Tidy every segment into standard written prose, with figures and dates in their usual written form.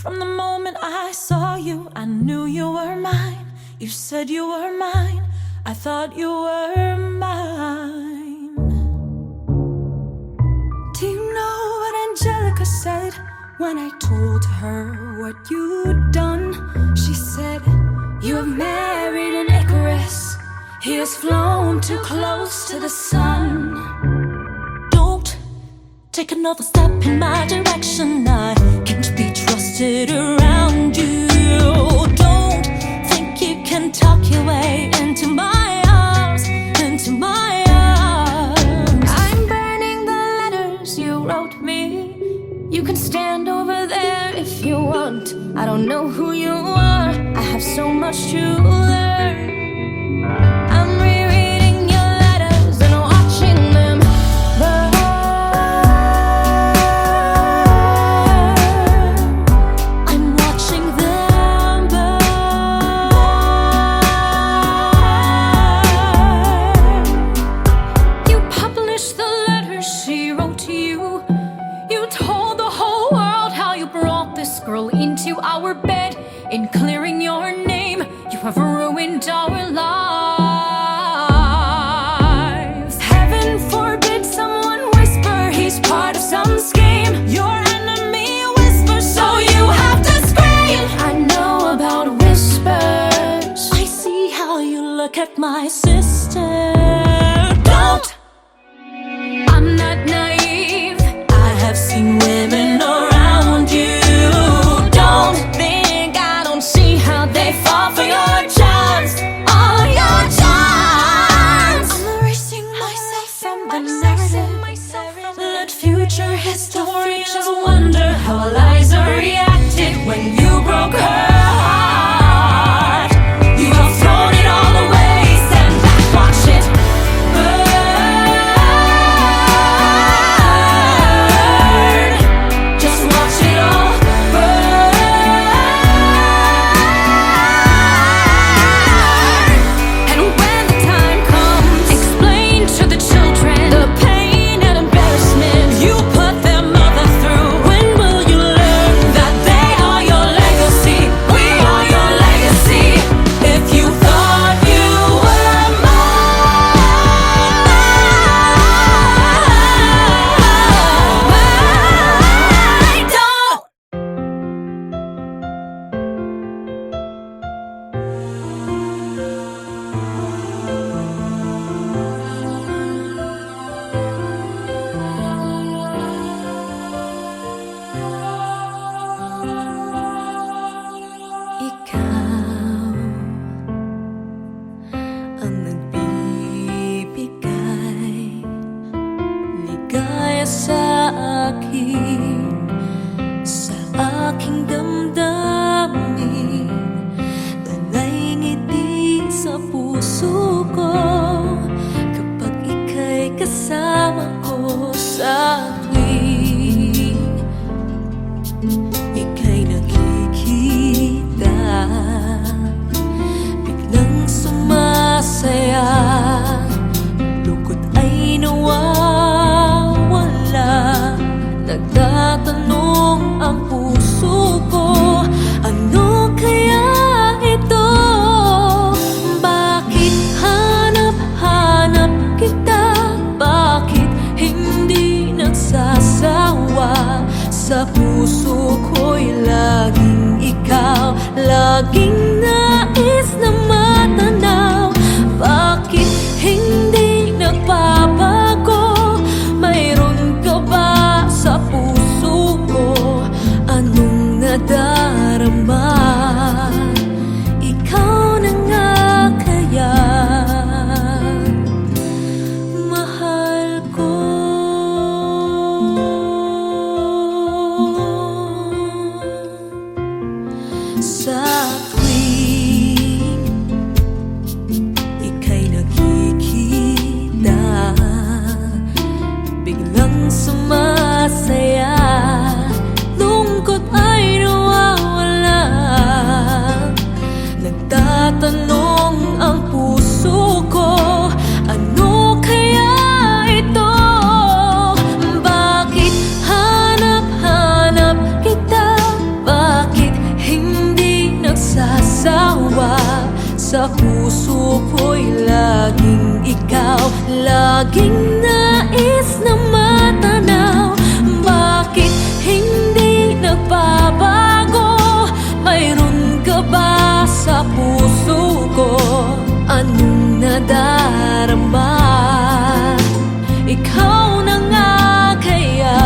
From the moment I saw you, I knew you were mine. You said you were mine, I thought you were mine. Do you know what Angelica said when I told her what you'd done? She said, you have married an Icarus. He has flown too close to the sun. Don't take another step in my direction. I can't be trusted around you. Don't think you can talk your way into my arms, into my arms. I'm burning the letters you wrote me. You can stand over there if you want. I don't know who you are, I have so much to learn. I'm rereading your letters and watching them burn. I'm watching them burn. You published the letters she wrote to you. You told the whole world how you brought this girl into our bed. In clearing your name, you have ruined our lives. Heaven forbid someone whisper he's part of some scheme. Your enemy whispers, so you have to scream. I know about whispers. I see how you look at my sister. Don't. I'm not naive. I have seen women around you. Don't think I don't see how they fall for your charms, all your charms. I'm erasing myself from the narrative. Let future historians wonder how Eliza reacted when you broke her heart. You have thrown it all away. Stand back, watch it burn. Just watch it all burn. And when the time comes, explain to the children the pain and embarrassment you put their mother through. When will you learn that they are your legacy? We are your legacy. If you thought you were mine, don't. Ikaw ang nagbibigay ligaya sa akin, sa aking damdamin. Tanay ngiti sa puso ko kapag ika'y kasama ko sa tuwing ika'y nakikita. Biglang sumasaya, lungkot ay nawawala. Nagtatanong ang puso ko, ano kaya ito? Bakit hanap-hanap kita? Bakit hindi nagsasawa? Sa puso ko'y laging ikaw, laging nais na matanaw. Bakit hindi nagbabago? Mayroon ka ba sa puso ko? Anong nadarama? Ikaw na nga kaya mahal ko. Sa tuwing Sa puso ko'y laging ikaw, laging nais na matanaw. Bakit hindi nagbabago? Mayroon ka ba sa puso ko? Anong nadarama? Ikaw na nga kaya?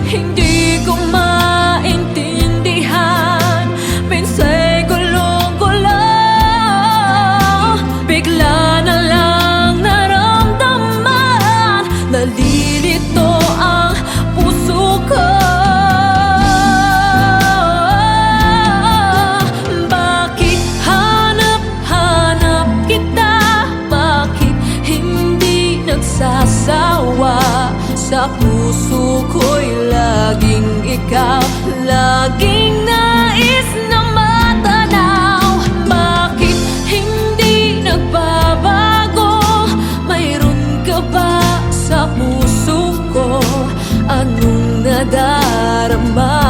Hindi ko maintindihan. Minsa'y gulong-gulo, bigla na lang naramdaman. Nalilito ang puso ko. Bakit hanap-hanap kita? Bakit hindi nagsasawa? Sa puso ko'y laging ikaw, laging nais na matanaw. Bakit hindi nagbabago? Mayroon ka ba sa puso ko? Anong nadarama?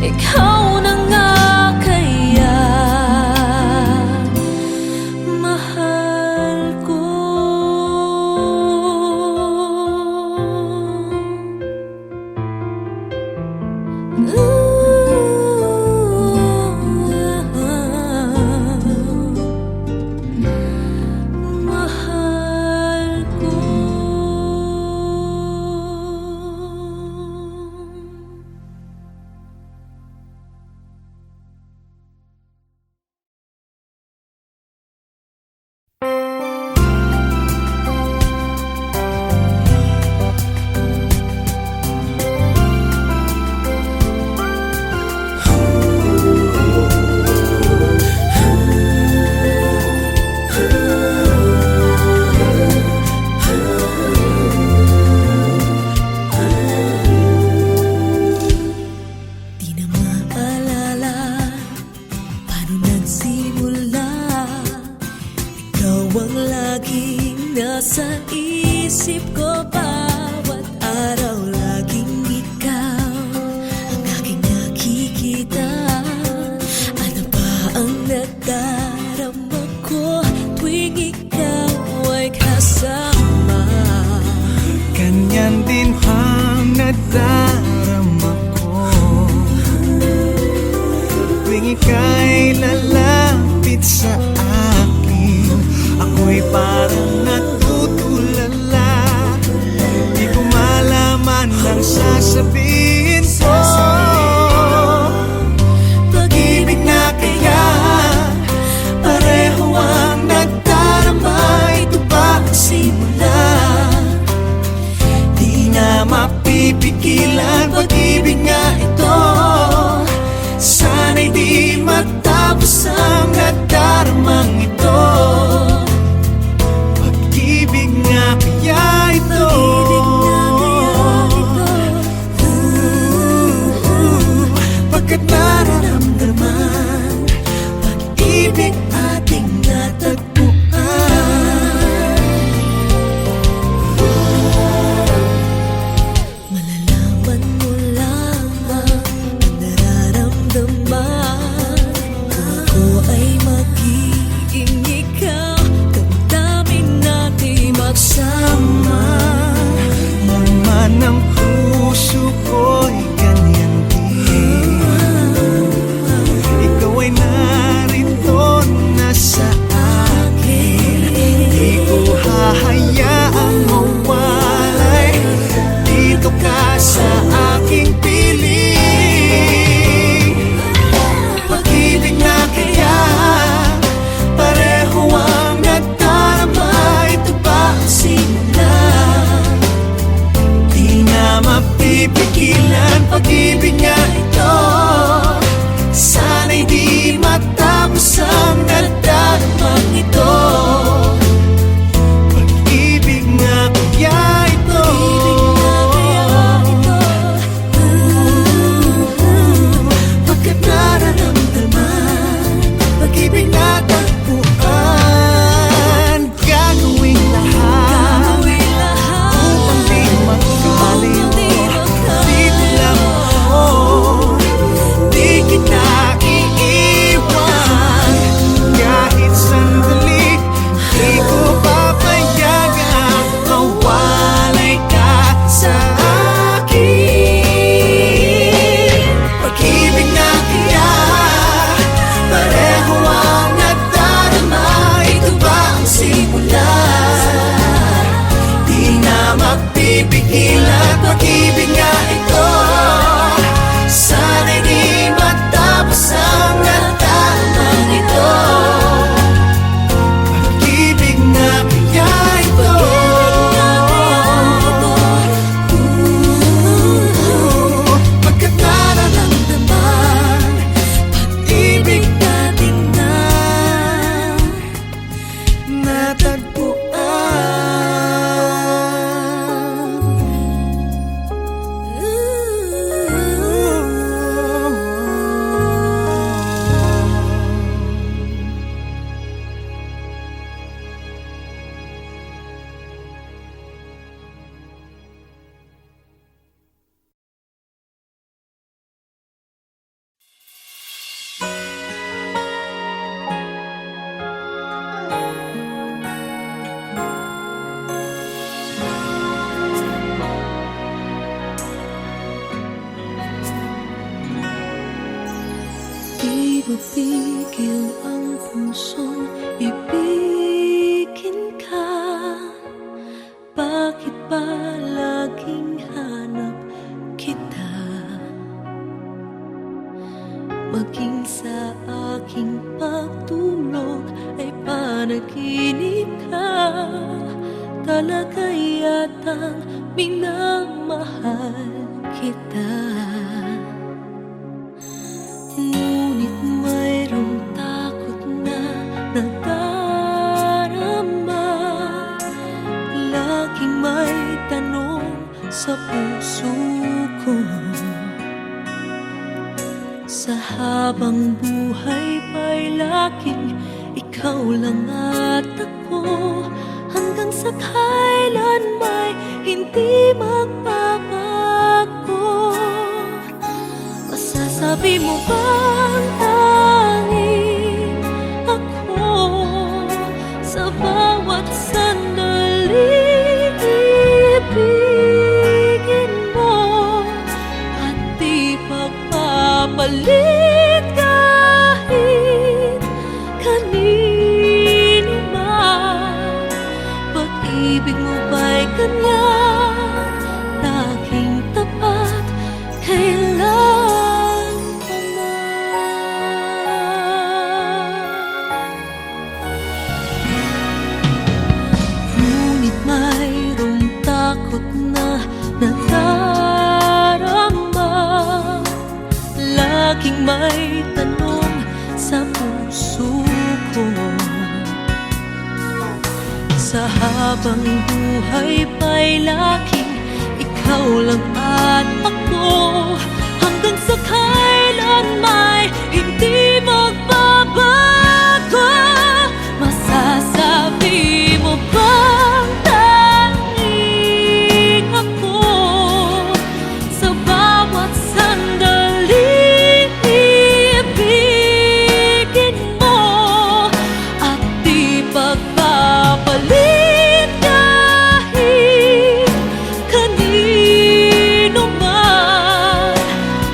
Ikaw na nga kaya, mahal ko. Mahal ko. Di na maalala paano nagsimula. Ikaw ang laging nasa isip ko. Bawat araw laging ikaw ang aking nakikita. Ano ba ang nadarama ko tuwing ikaw ay kasama? Ganyan din ang nadarama ko tuwing ika'y lalapit sa akin. Ako'y parang natutulala, di ko malaman ang sasabihin ko. Pag-ibig na kaya, pareho ang nadarama. Ito ba ang simula? Di na mapipigilan, pag-ibig nga ito. Sana'y di matapos ang nadaramang ito. Pag-ibig nga kaya ito. Pagkat nararamdaman, pag-ibig ating natagpuan. Malalaman mo lamang ang nararamdaman. Ako ay magiging ikaw, damdamin natin magsama. Naman ang puso ko'y ganyan din. Ikaw ay narito na sa akin. Di ko hahayaang mawalay. Dito ka sa aking piling. Pag-ibig na kaya, pareho ang nadarama. Ito ba ang simula? Di na mapipigilan, pag-ibig nga ito. Sana'y di matapos ang nadaramang ito. Pag-ibig nga kaya ito. dahilan pag-ibig nga ito. Sana'y di matapos ang nadarama ito. Pag-ibig nga kaya ito. Pagkat nararamdaman pag-ibig natin na natagpuan. Di mapigil ang pusong ibigin ka. Bakit ba laging hanap kita? Maging sa aking pagtulog ay panaginip ka. Talaga yatang minamahal kita. Ngunit mayroong takot na nadarama. Laging may tanong sa puso ko. Sa habang buhay pa'y laging ikaw lang at ako. Hanggang sa kailan may hindi magbabago. Masasabi mo bang tanging ako sa bawat sandali ibigin mo at di pagpapalit kahit kanino man? Pag-ibig mo ba'y ganyan laging tapat kailan pa man? Ngunit mayroong takot na nadarama. Laging may tanong sa puso ko. Sa habang buhay pa'y laging ikaw lang at ako. Hanggang sa kailan may hindi magbabago. Masasabi mo bang tanging ako sa bawat sandali ibigin mo at di pagpapalit kahit kanino man?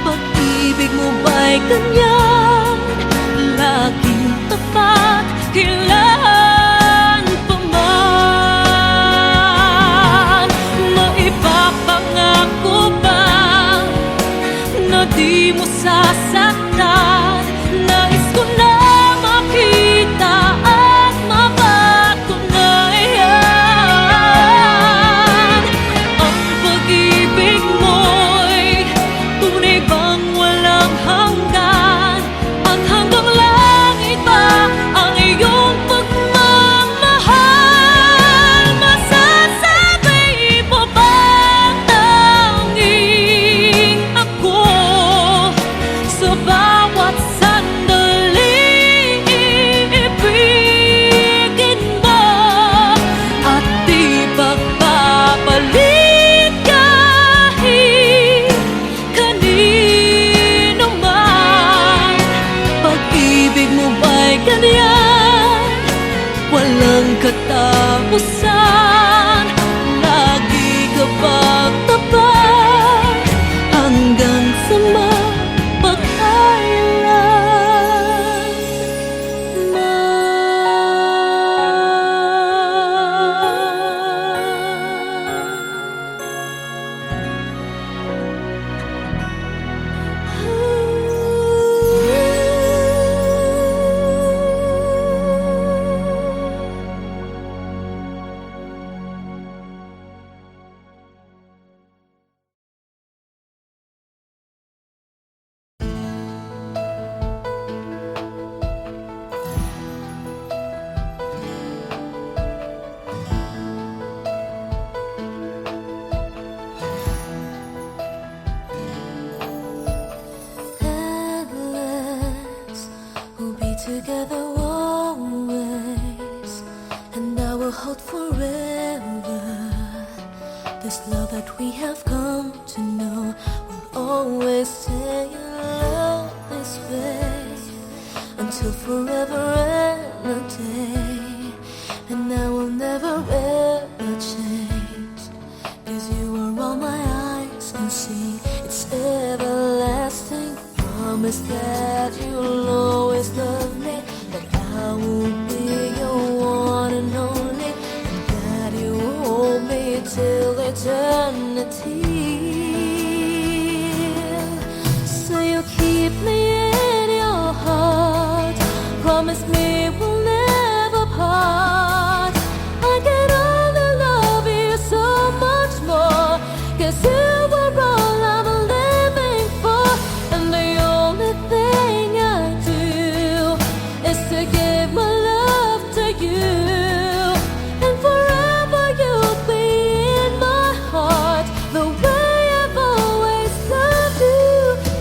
Pag-ibig mo ba'y ganyan laging tapat kailan pa man? Maipapangako ba na di mo sasaktan? Nais ko na makita at mapatunayan ang pag-ibig mo'y tunay bang walang hanggan? At hanggang langit ba ang iyong pagmamahal? Masasabi mo bang tanging ako sa bawat sandali ibigin mo at di pagpapalit kahit kanino man? Pag-ibig mo ba'y ganyan walang katapusan? Lagi ka bang tapat hanggang sa mapagkailan man? together always, and I will hold forever. This love that we have come to know will always stay in love this way until forever and a day. And I will never ever change, 'cause you are all my eyes can see. It's everlasting. Promise that you'll always love me, that I will be your one and only, and that you will hold me till eternity. So you keep me in your heart. Promise me we'll never part. I can only love you so much more, 'cause you were all I'm living for. And the only thing I do is to give my love to you. And forever you'll be in my heart, the way I've always loved you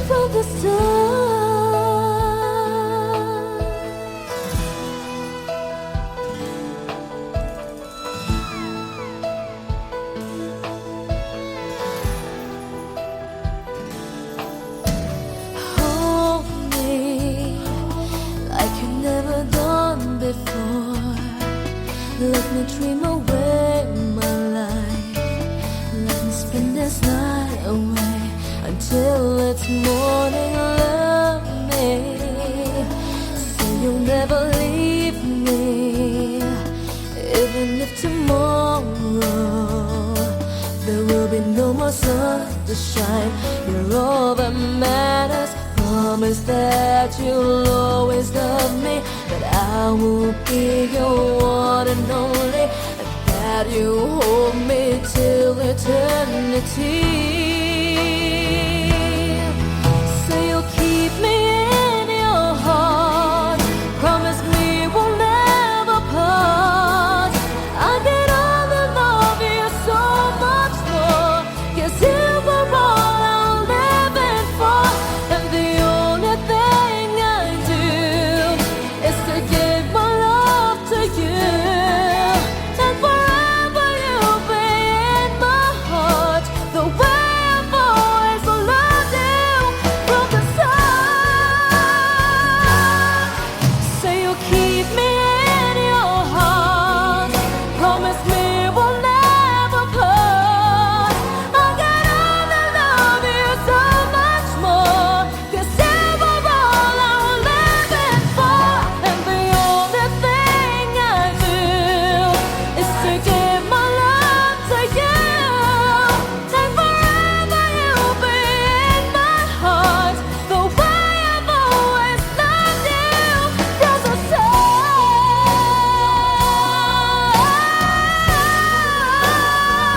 from the start. Hold me like you never done before. Let me dream away my life. Let me spend this night away until it's morning. Love me, so you'll never leave me, even if tomorrow there will be no more sun to shine. You're all that matters. Promise that you'll always love me, that I will be your one and only, and that you hold me till eternity. So you'll keep me in your heart. Promise me we'll never part. I can only love you so much more, 'cause you were all I'm living for. And the only thing I do is to give my love to you. And forever you'll be in my heart, the way I've always loved you from the start. So you'll keep me in your heart. Promise me we'll never part. I can only love you so much more, 'cause you were all I was living for. And the only thing I do is to give my love to you. And forever you'll be in my heart, the way I've always loved you from the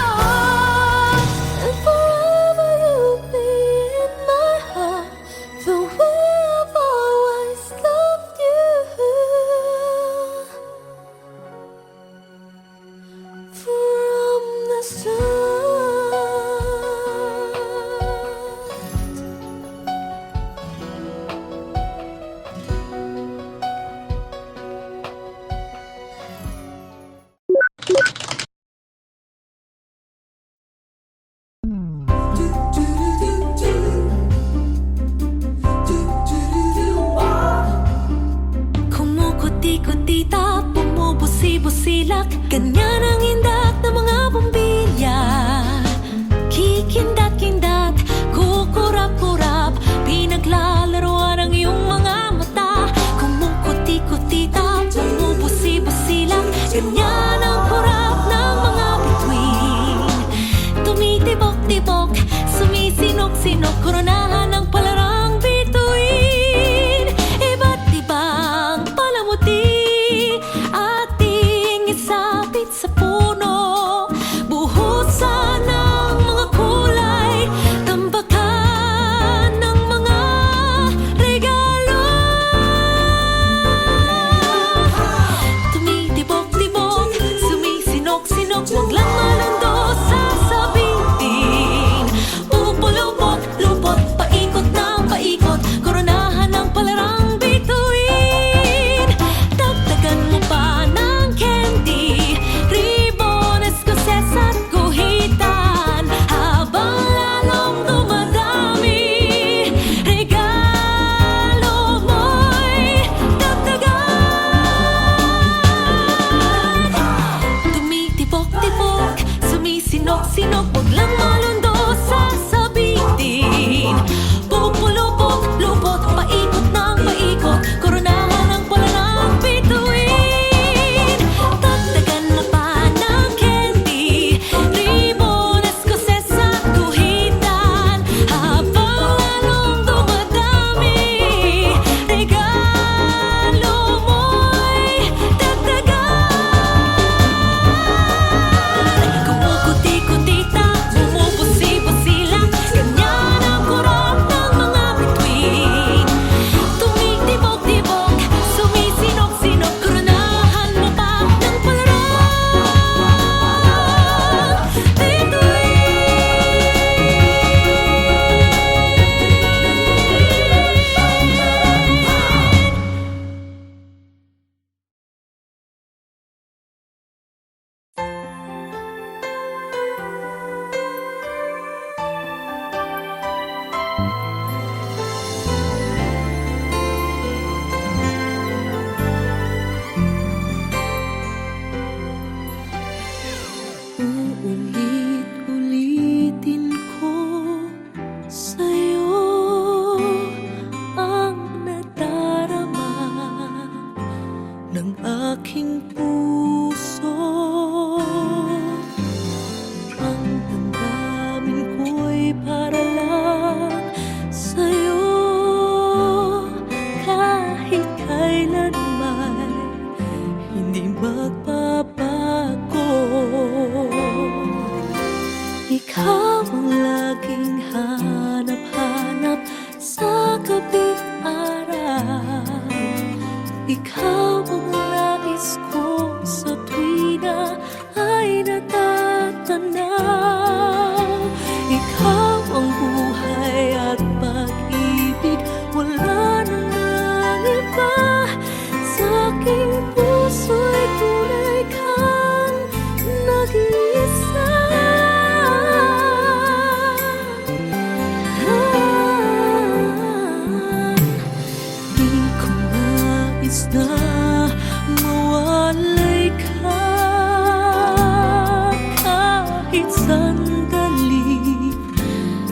start. And forever you'll be in my heart, the way I've always loved you from the start. Kumukuti-kutita, bumubusi-busilak, ganyan ang indat ng mga bombilya. Kikindat-kindat, kukurap-kurap, pinaglalaroan ang iyong mga mata. Kumukuti-kutita, bumubusi-busilak, ganyan ang kurap ng mga bituin. Tumitibok-tibok, sumisinok-sinok, koronahan ng palarang bituin. Iba't ibang palamuti, ating isapit sa Ikaw ang laging hanap-hanap sa gabi't araw. Ikaw ang nais ko sa tuwi na ay natatanaw. Ikaw ang buhay at pag-ibig, wala nang iba. Sa aking puso'y tunay kang nag-iisa. Di ko nais na mawalay ka kahit sandali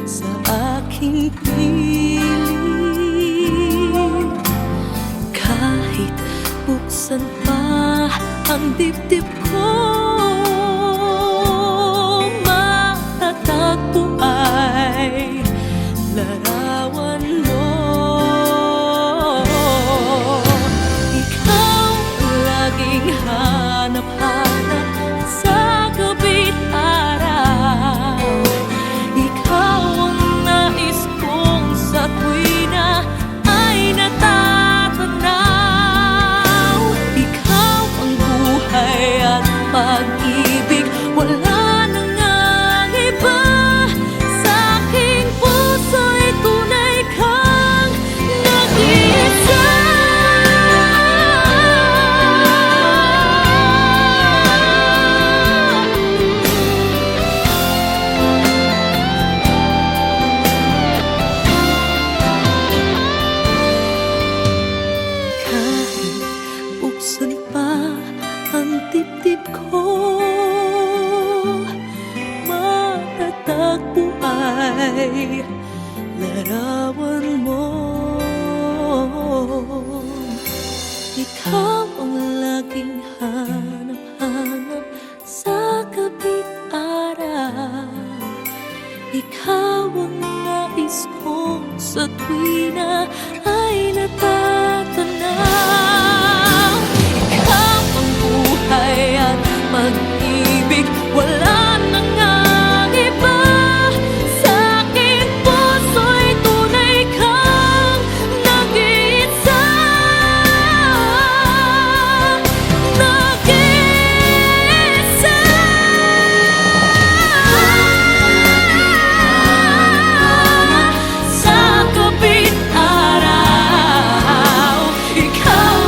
sa aking piling. Kahit buksan pa ang dibdib ko, matatagpo ay larawan mo. Ikaw ang laging hanap-hanap sa gabi't araw. Ikaw ang nais kong sa tuwi na ay natatanaw. Ikaw ang buhay at pag-ibig, wala nang ang iba. Sa aking puso'y tunay kang nag-iisa. Kahit buksan pa ang dibdib ko, matatagpo ay larawan mo. Ikaw ang laging hanap-hanap sa gabi't araw. Ikaw ang nais kong sa tuwi na ay natatanaw. Ikaw ang buhay at pag-ibig, wala nang ang iba. Sa aking puso'y tunay kang nag-iisa. Nag-iisa. Sa gabi't araw, ikaw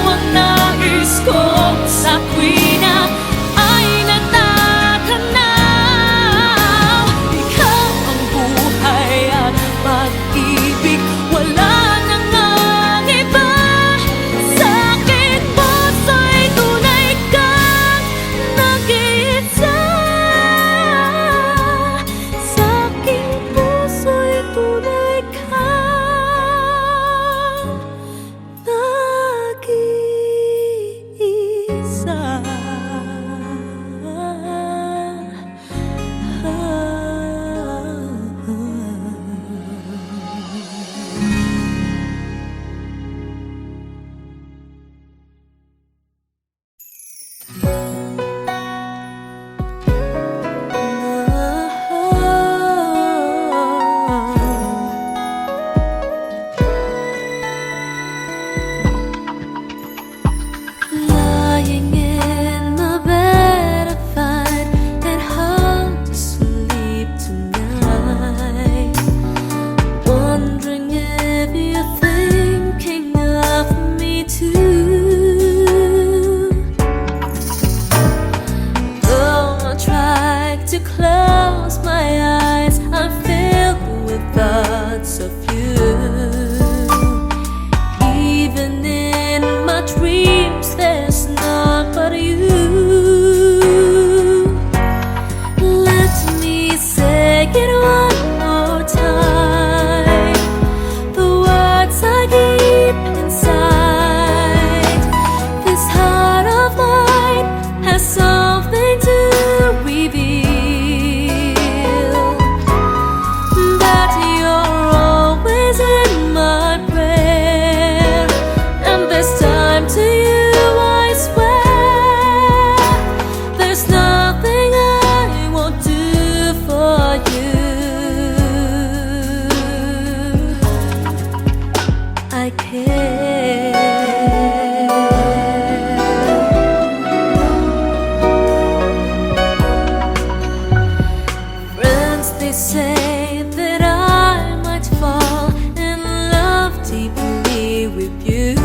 that I might fall in love deeply with you.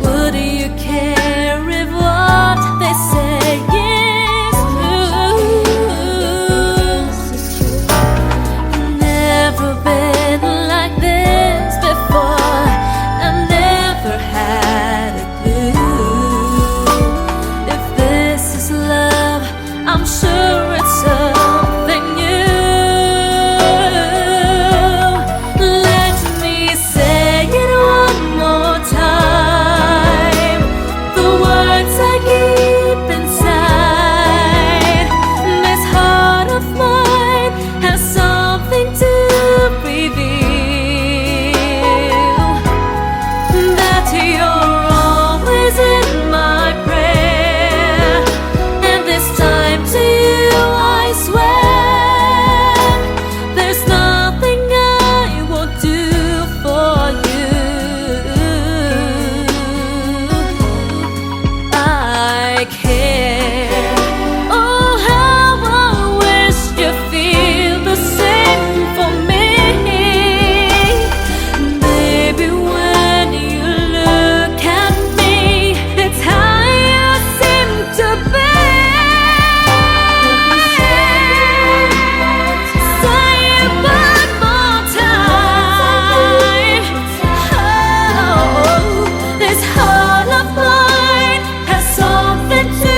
Would you care if what they say is true? Never been like this before. I never had a clue. If this is love, I'm sure it's something new. Let me say it one more time. The words I keep inside. This heart of mine has something to reveal. That you're always in my prayer. And this time to you I swear, there's nothing I won't do for you. I care. Oh, how I wish you feel the same for me. Baby, when you look at me, it's how you seem to be. Say it one more time. Oh, this heart of mine has something to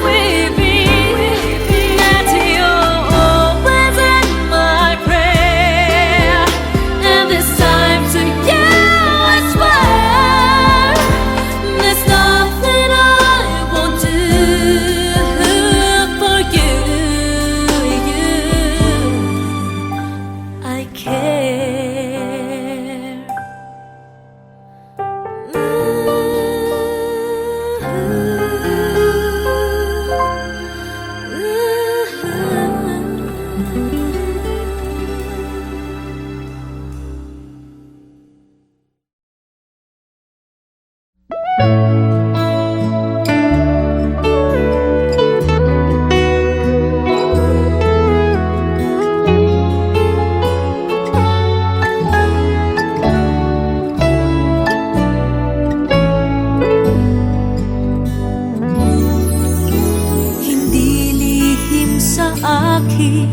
with me. That you're always in my prayer. And this time to you I swear, there's nothing I won't do for you. I care. Hindi lihim sa akin,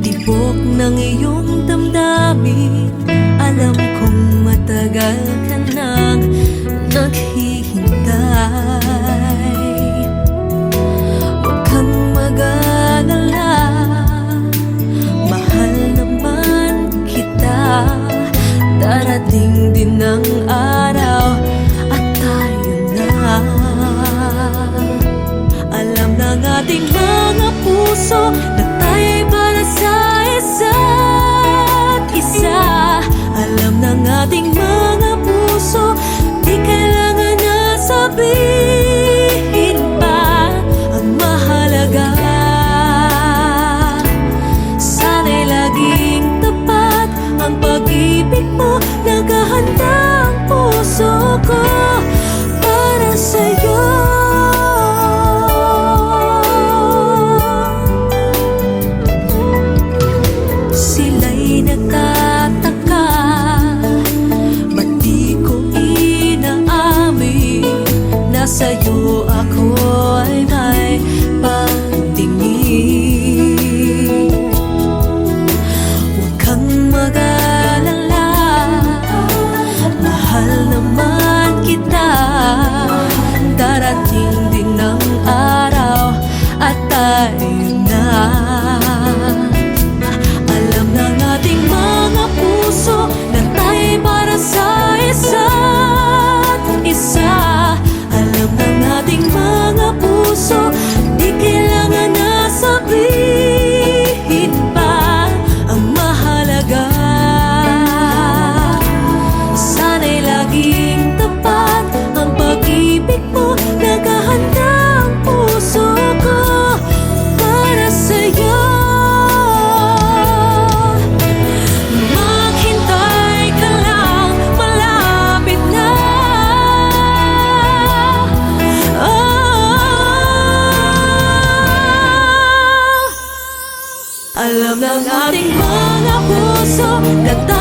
tibok ng iyong damdamin. Alam kong matagal ka nang naghihintay. Huwag kang mag-alala, mahal naman kita. Darating din ang araw at tayo na. Alam ng ating mga puso na tayo'y para sa isa't isa. Alam ng ating mga puso, di kailangan na sabihin pa. Ang mahalaga, sana'y laging tapat ang pag-ibig mo. Naghahanda ang puso ko para sa'yo. Sila'y nagtataka, ba't di ko inaamin na sa'yo ako ay may pagtingin. Huwag kang mag-alala, mahal naman kita. Darating din ang araw at tayo na. Alam ng ating mga puso na tayo'y para sa isa't isa. Alam ng ating mga puso, di kailangan na sabihin pa. Ang mahalaga, sana'y laging tapat ang pag-ibig mo. Naghahanda ang puso ko para sa'yo. Maghintay ka lang, malapit na. Oh, Alam ng ating mga puso na